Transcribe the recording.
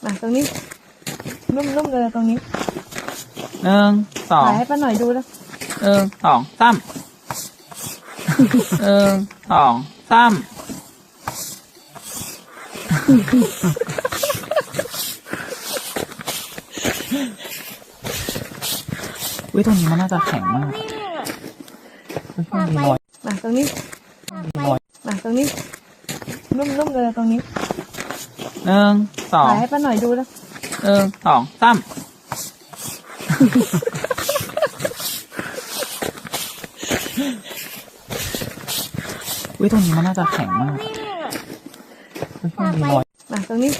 มาตรงนี้นุ่มๆเลยตรงนี้1 2ถ่ายให้ป้าหน่อยดูแล้ว1 2 3 1 2 3อุ้ยตรงนี้มันน่าจะแข็งมากมีรอย มาตรงนี้มาตรงนี้นุ่มๆเลยตรงนี้1 2 ถ่ายให้ป้าหน่อยดูแล้ว1 2 3อุ้ยตรงนี้มันน่าจะแข็งมากมีรอย มาตรงนี้